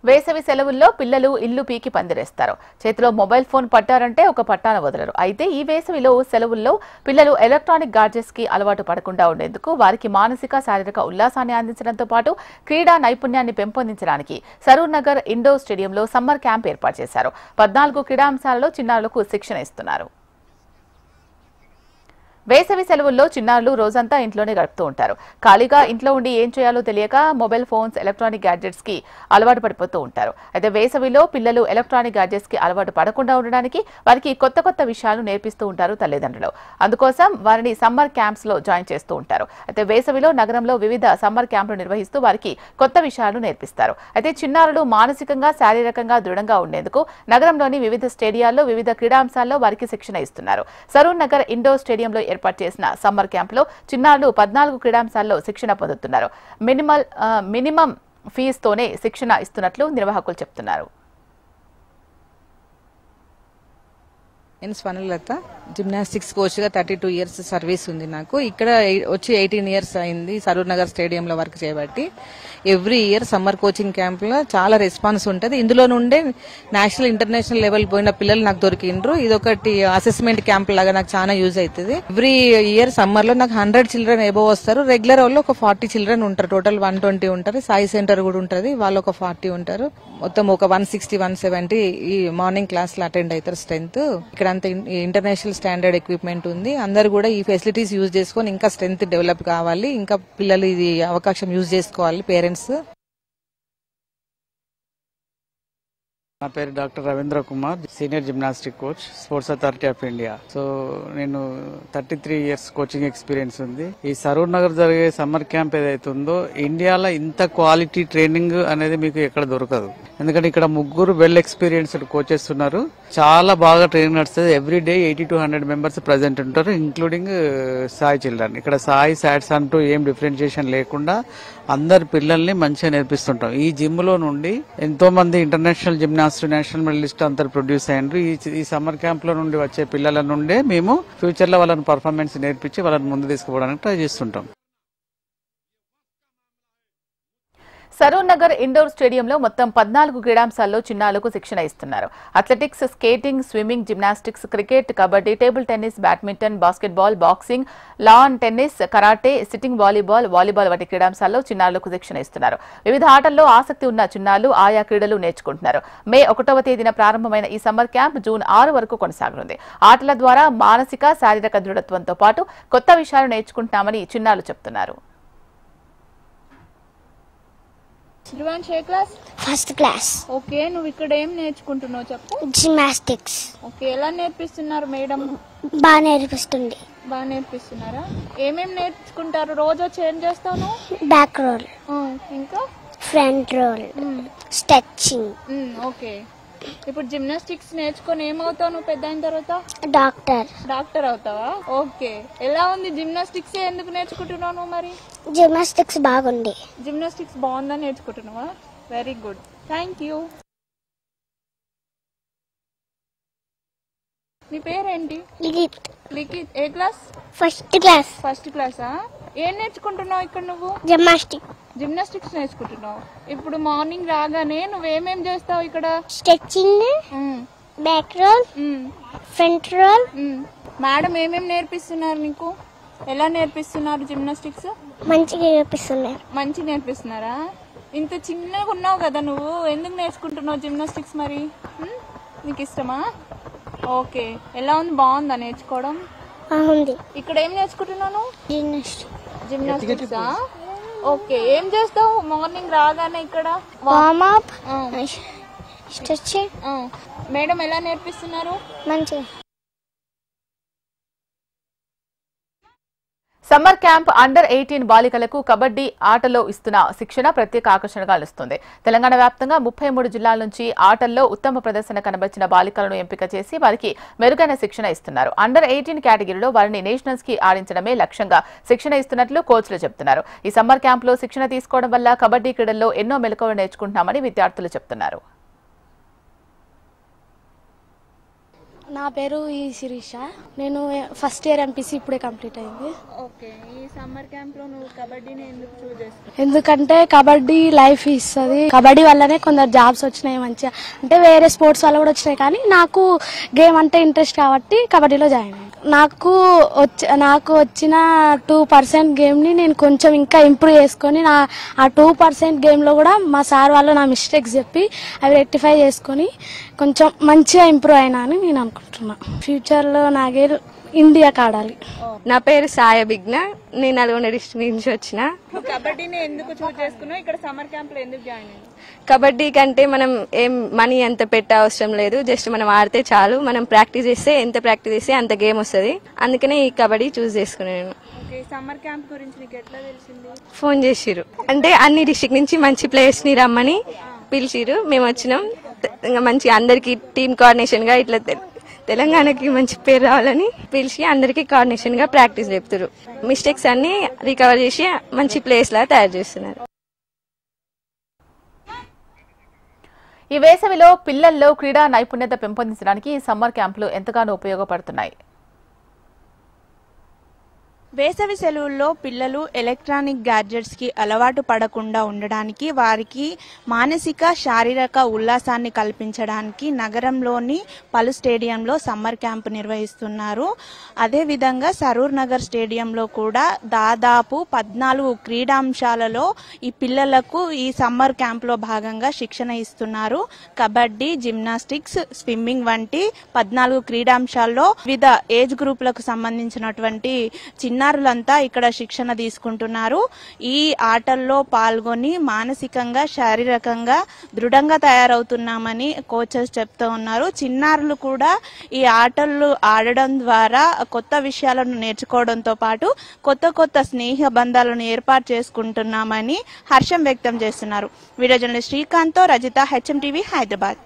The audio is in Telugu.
వేసవి సెలవుల్లో పిల్లలు ఇల్లు పీకి పందిరేస్తారు. చేతిలో మొబైల్ ఫోన్ పట్టారంటే ఒక పట్టాన వదలరు. అయితే ఈ వేసవిలో సెలవుల్లో పిల్లలు ఎలక్ట్రానిక్ గాడ్జెట్స్ కి అలవాటు పడకుండా ఉండేందుకు వారికి మానసిక శారీరక ఉల్లాసాన్ని అందించడంతో పాటు క్రీడా నైపుణ్యాన్ని పెంపొందించడానికి సరూర్ నగర్ ఇండోర్ స్టేడియంలో సమ్మర్ క్యాంప్ ఏర్పాటు చేశారు. 14 క్రీడాంశాలలో చిన్నారులకు శిక్షణ ఇస్తున్నారు. వేసవి సెలవుల్లో చిన్నారులు రోజంతా ఇంట్లోనే గడుపుతూ ఉంటారు. ఖాళీగా ఇంట్లో ఉండి ఏం చేయాలో తెలియక మొబైల్ ఫోన్స్, ఎలక్ట్రానిక్ గ్యాడ్జెట్స్ కి అలవాటు పడిపోతూ ఉంటారు. అయితే వేసవిలో పిల్లలు ఎలక్ట్రానిక్ గ్యాడ్జెట్స్ కి అలవాటు పడకుండా ఉండడానికి వారికి కొత్త విషయాలు నేర్పిస్తూ ఉంటారు తల్లిదండ్రులు. అందుకోసం వారిని సమ్మర్ క్యాంప్స్ లో జాయిన్ చేస్తూ ఉంటారు. అయితే వేసవిలో నగరంలో వివిధ సమ్మర్ క్యాంపులు నిర్వహిస్తూ వారికి కొత్త విషయాలు నేర్పిస్తారు. అయితే చిన్నారులు మానసికంగా, శారీరకంగా దృఢంగా ఉండేందుకు నగరంలోని వివిధ స్టేడియాల్లో వివిధ క్రీడాంశాల్లో వారికి శిక్షణ ఇస్తున్నారు. సరూర్ నగర్ ఇండోర్ స్టేడియంలో ఏర్పాటు చేసిన సమ్మర్ క్యాంపులో చిన్నారులు 14 క్రీడాంశాల్లో శిక్షణ పొందుతున్నారు. మినిమం ఫీజుతోనే శిక్షణ ఇస్తున్నట్లు నిర్వాహకులు చెప్తున్నారు. నేను స్వనలత, జిమ్నాస్టిక్స్ కోచ్ గా 32 ఇయర్స్ సర్వీస్ ఉంది నాకు. ఇక్కడ వచ్చి 18 ఇయర్స్ అయింది సరూర్ నగర్ స్టేడియంలో వర్క్ చేయబట్టి. Every year summer coaching camp లో చాలా రెస్పాన్స్ ఉంటుంది. ఇందులో నుండే నేషనల్, ఇంటర్నేషనల్ లెవెల్ పోయిన పిల్లలు నాకు దొరికిండ్రు. ఇదొకటి అసెస్మెంట్ క్యాంప్ లాగా నాకు చాలా యూజ్ అవుతుంది. ఎవ్రీ ఇయర్ సమ్మర్ లో నాకు 100 చిల్డ్రన్ ఎబో వస్తారు. రెగ్యులర్ వాళ్ళు ఒక 40 చిల్డ్రన్ ఉంటారు. టోటల్ 120 ఉంటారు. సాయి సెంటర్ కూడా ఉంటుంది, వాళ్ళు ఒక 40 ఉంటారు. మొత్తం ఒక 160, 170 ఈ మార్నింగ్ క్లాస్ లో అటెండ్ అవుతారు. స్ట్రెంత్ ఇక్కడ అంత ఇంటర్నేషనల్ స్టాండర్డ్ ఎక్విప్మెంట్ ఉంది. అందరు కూడా ఈ ఫెసిలిటీస్ యూజ్ చేసుకొని ఇంకా స్ట్రెంత్ డెవలప్ కావాలి, ఇంకా పిల్లలు ఇది అవకాశం యూజ్ చేసుకోవాలి పేరెంట్స్. నా పేరు doctor Ravindra Kumar, senior gymnastic coach, sports authority of India. So నేను 33 ఇయర్స్ కోచింగ్ ఎక్స్పీరియన్స్ ఉంది. ఈ సరూర్ నగర్ జరిగే సమ్మర్ క్యాంప్ ఏదైతుందో ఇండియాలో ఇంత క్వాలిటీ ట్రైనింగ్ అనేది మీకు ఎక్కడ దొరకదు. ఎందుకంటే ఇక్కడ 3 వెల్ ఎక్స్పీరియన్స్డ్ కోచెస్ ఉన్నారు. చాలా బాగా ట్రైనింగ్ నడుస్తుంది. Every day 80 to 100 members present ఉంటారు, ఇంక్లూడింగ్ సాయి చిల్డ్రన్. ఇక్కడ సాయి, సాట్స్ అంటూ ఏం డిఫరెన్షియేషన్ లేకుండా అందరు పిల్లల్ని మంచిగా నేర్పిస్తుంటాం. ఈ జిమ్ లో నుండి ఎంతో మంది ఇంటర్నేషనల్ జిమ్నాస్ట్, నేషనల్ మెడలిస్ట్ అందరు ప్రొడ్యూస్ అయ్యారు. ఈ సమ్మర్ క్యాంప్ లో నుండి వచ్చే పిల్లల నుండే మేము ఫ్యూచర్ లో వాళ్ళని పర్ఫార్మెన్స్ నేర్పించి వాళ్ళని ముందు తీసుకుపోవడానికి ట్రై చేస్తుంటాం. సరూర్ నగర్ ఇండోర్ స్టేడియంలో మొత్తం 14 క్రీడాంశాల్లో చిన్నారులకు శిక్షణ ఇస్తున్నారు. Athletics, skating, swimming, gymnastics, cricket, kabaddi, table tennis, badminton, basketball, boxing, lawn tennis, karate, sitting volleyball వంటి క్రీడాంశాల్లో చిన్నారులకు శిక్షణ ఇస్తున్నారు. వివిధ ఆటల్లో ఆసక్తి ఉన్న చిన్నారులు ఆయా క్రీడలు నేర్చుకుంటున్నారు. మే 1వ తేదీన ప్రారంభమైన ఈ సమ్మర్ క్యాంప్ జూన్ 6 వరకు కొనసాగనుంది. ఆటల ద్వారా మానసిక, శారీరక దృఢత్వంతో పాటు కొత్త విషయాలు నేర్చుకుంటున్నామని చిన్నారులు చెప్తున్నారు. First class. ఓకే, నువ్వు ఇక్కడ ఏం నేర్చుకుంటున్నావు చెప్పు. జిమ్నాస్టిక్స్. ఓకే, ఎలా నేర్పిస్తున్నారు మేడం? బాగా నేర్పిస్తుంది. బాగా నేర్పిస్తున్నారా? ఏమేం నేర్చుకుంటారు? రోజు వచ్చి ఏం చేస్తావు? బ్యాక్ రోల్, ఇంకా ఫ్రంట్ రోల్, స్ట్రెచింగ్. ఓకే, ఇప్పుడు జిమ్నాస్టిక్స్ నేర్చుకొని ఏమవుతావు నువ్వు పెద్ద అయిన తర్వాత? డాక్టర్ అవుతావా? ఓకే, ఎలా ఉంది జిమ్నాస్టిక్స్? ఎందుకు నేర్చుకుంటున్నావు నువ్వు మరి? జిమ్నాస్టిక్స్ బాగుంది. జిమ్నాస్టిక్స్ బాగుందని నేర్చుకుంటున్నావా? Very good, thank you. నీ పేరేంటి? లిఖిత్. ఏ క్లాస్? First class. ఫస్ట్ క్లాసా? ఏం నేర్చుకుంటున్నావు ఇక్కడ నువ్వు? జిమ్నాస్టిక్స్ నేర్చుకుంటున్నావు. ఇప్పుడు మార్నింగ్ రాగానే నువ్వేమేం చేస్తావు ఇక్కడ? Stretching, back roll, front roll. Madam ఏమేం నేర్పిస్తున్నారు నీకు? ఎలా నేర్పిస్తున్నారు జిమ్నాస్టిక్స్? మంచిగా నేర్పిస్తున్నారు. మంచిగా నేర్పిస్తున్నారా? ఇంత చిన్నగా ఉన్నావు కదా నువ్వు, ఎందుకు నేర్చుకుంటున్నావు జిమ్నాస్టిక్స్ మరి? నీకు ఇష్టమా? ఓకే, ఎలా ఉంది? బాగుందా నేర్చుకోవడం? ఇక్కడ ఏం నేర్చుకుంటున్నాను? జిమ్నాస్టిక్సా? ఓకే, ఏం చేస్తావు మార్నింగ్ రాగానే ఇక్కడ? Warm up, stretching. మేడం ఎలా నేర్పిస్తున్నారు? మంచిగా. సమ్మర్ క్యాంప్ అండర్ 18 బాలికలకు కబడ్డీ ఆటలో ఇస్తున్న శిక్షణ ప్రత్యేక ఆకర్షణగా నిలుస్తుంది. తెలంగాణ వ్యాప్తంగా 33 జిల్లాల నుంచి ఆటల్లో ఉత్తమ ప్రదర్శన కనబర్చిన బాలికలను ఎంపిక చేసి వారికి మెరుగైన శిక్షణ ఇస్తున్నారు. అండర్ 18 కేటగిరీలో వారిని నేషనల్స్ కి ఆడించడమే లక్ష్యంగా శిక్షణ ఇస్తున్నట్లు కోచ్లు చెబుతున్నారు. ఈ సమ్మర్ క్యాంప్ లో శిక్షణ తీసుకోవడం వల్ల కబడ్డీ క్రీడల్లో ఎన్నో మెలకువలు నేర్చుకుంటున్నామని విద్యార్థులు చెబుతున్నారు. నా పేరు ఈ శిరీష. నేను ఫస్ట్ ఇయర్ ఎంపీసీ ఇప్పుడే కంప్లీట్ అయింది. ఓకే, ఈ సమ్మర్ క్యాంప్ లో నువ్వు కబడ్డీని ఎందుకు చూస్ చేసుకున్నావు? ఎందుకంటే కబడ్డీ లైఫ్ ఇస్తుంది. కబడ్డీ వల్లనే కొందరు జాబ్స్ వచ్చినాయి మంచిగా, అంటే వేరే స్పోర్ట్స్ వల్ల కూడా వచ్చినాయి, కానీ నాకు గేమ్ అంటే ఇంట్రెస్ట్ కాబట్టి కబడ్డీలో జాయిన్ అయ్యాను. నాకు వచ్చిన 2% గేమ్ని నేను కొంచెం ఇంకా ఇంప్రూవ్ చేసుకొని ఆ 2% గేమ్లో కూడా మా సార్ వాళ్ళు నా మిస్టేక్స్ చెప్పి అవి రెక్టిఫై చేసుకొని కొంచెం మంచిగా ఇంప్రూవ్ అయినా అని నేను అనుకుంటున్నా. ఫ్యూచర్లో నాగే ఇండియాకి ఆడాలి. నా పేరు సాయ బిగ్న, నేను నల్గొండ డిస్ట్రిక్ట్ నుంచి వచ్చిన. కబడ్డీని ఎందుకు చూస్ చేసుకున్నావు? ఇక్కడ సమ్మర్ క్యాంప్ లో ఎందుకు జాయిన్ అయ్యావు? కబడ్డీ కంటే మనం ఏం మనీ ఎంత పెట్టే అవసరం లేదు, జస్ట్ మనం ఆడితే చాలు. మనం ప్రాక్టీస్ చేస్తే ఎంత ప్రాక్టీస్ చేస్తే అంత గేమ్ వస్తుంది. అందుకనే ఈ కబడ్డీ చూస్ చేసుకున్నాను. సమ్మర్ క్యాంప్ గురించి నీకు ఎట్లా తెలిసింది? ఫోన్ చేసిరు, అంటే అన్ని డిస్ట్రిక్ట్ నుంచి మంచి ప్లేయర్స్ ని రమ్మని పిలిచిరు. మేము వచ్చినాం. ఇంకా మంచి అందరికి టీమ్ కోఆర్డినేషన్ గా ఇట్లా తెలంగాణకి మంచి పేరు రావాలని పిలిచి అందరికి కోఆర్డినేషన్ గా ప్రాక్టీస్ చెప్తారు. మిస్టేక్స్ అన్ని రికవర్ చేసి మంచి ప్లేస్ లా తయారు చేస్తున్నారు. ఈ వేసవిలో పిల్లల్లో క్రీడా నైపుణ్యత పెంపొందించడానికి సమ్మర్ క్యాంపులు ఎంతగానో ఉపయోగపడుతున్నాయి. వేసవి సెలవుల్లో పిల్లలు ఎలక్ట్రానిక్ గ్యాడ్జెట్స్ కి అలవాటు పడకుండా ఉండడానికి, వారికి మానసిక శారీరక ఉల్లాసాన్ని కల్పించడానికి నగరంలోని పలు స్టేడియంలో సమ్మర్ క్యాంపు నిర్వహిస్తున్నారు. అదేవిధంగా సరూర్ నగర్ స్టేడియంలో కూడా దాదాపు 14 క్రీడాంశాలలో ఈ పిల్లలకు ఈ సమ్మర్ క్యాంపులో భాగంగా శిక్షణ ఇస్తున్నారు. కబడ్డీ, జిమ్నాస్టిక్స్, స్విమ్మింగ్ వంటి 14 క్రీడాంశాల్లో వివిధ ఏజ్ గ్రూపులకు సంబంధించినటువంటి చిన్నారులంతా ఇక్కడ శిక్షణ తీసుకుంటున్నారు. ఈ ఆటల్లో పాల్గొని మానసికంగా శారీరకంగా దృఢంగా తయారవుతున్నామని కోచెస్ చెప్తూ ఉన్నారు. చిన్నారులు కూడా ఈ ఆటలు ఆడడం ద్వారా కొత్త విషయాలను నేర్చుకోవడంతో పాటు కొత్త స్నేహ బంధాలను ఏర్పాటు చేసుకుంటున్నామని హర్షం వ్యక్తం చేస్తున్నారు. వీడియో జర్నలిస్ట్ శ్రీకాంత్ తో రజిత, HM TV, హైదరాబాద్.